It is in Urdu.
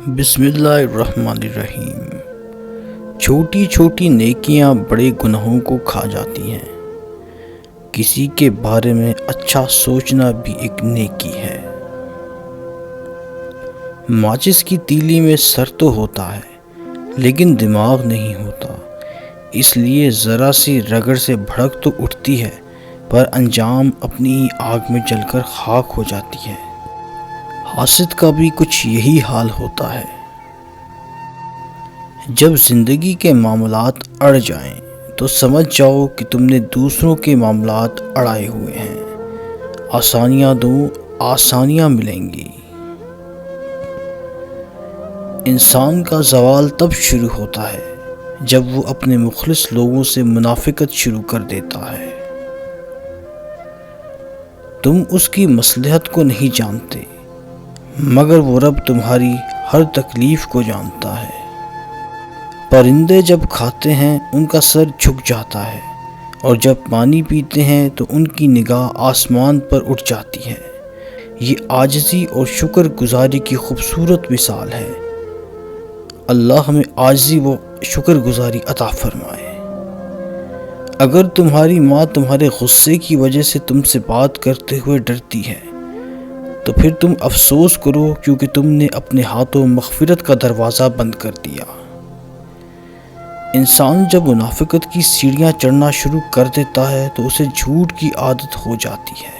بسم اللہ الرحمن الرحیم۔ چھوٹی چھوٹی نیکیاں بڑے گناہوں کو کھا جاتی ہیں۔ کسی کے بارے میں اچھا سوچنا بھی ایک نیکی ہے۔ ماچس کی تیلی میں سر تو ہوتا ہے لیکن دماغ نہیں ہوتا، اس لیے ذرا سی رگڑ سے بھڑک تو اٹھتی ہے پر انجام اپنی آگ میں جل کر خاک ہو جاتی ہے۔ حاسد کا بھی کچھ یہی حال ہوتا ہے۔ جب زندگی کے معاملات اڑ جائیں تو سمجھ جاؤ کہ تم نے دوسروں کے معاملات اڑائے ہوئے ہیں۔ آسانیاں دو، آسانیاں ملیں گی۔ انسان کا زوال تب شروع ہوتا ہے جب وہ اپنے مخلص لوگوں سے منافقت شروع کر دیتا ہے۔ تم اس کی مصلحت کو نہیں جانتے مگر وہ رب تمہاری ہر تکلیف کو جانتا ہے۔ پرندے جب کھاتے ہیں ان کا سر جھک جاتا ہے اور جب پانی پیتے ہیں تو ان کی نگاہ آسمان پر اٹھ جاتی ہے۔ یہ عاجزی اور شکر گزاری کی خوبصورت مثال ہے۔ اللہ ہمیں عاجزی و شکر گزاری عطا فرمائے۔ اگر تمہاری ماں تمہارے غصے کی وجہ سے تم سے بات کرتے ہوئے ڈرتی ہے تو پھر تم افسوس کرو کیونکہ تم نے اپنے ہاتھوں مغفرت کا دروازہ بند کر دیا۔ انسان جب منافقت کی سیڑھیاں چڑھنا شروع کر دیتا ہے تو اسے جھوٹ کی عادت ہو جاتی ہے۔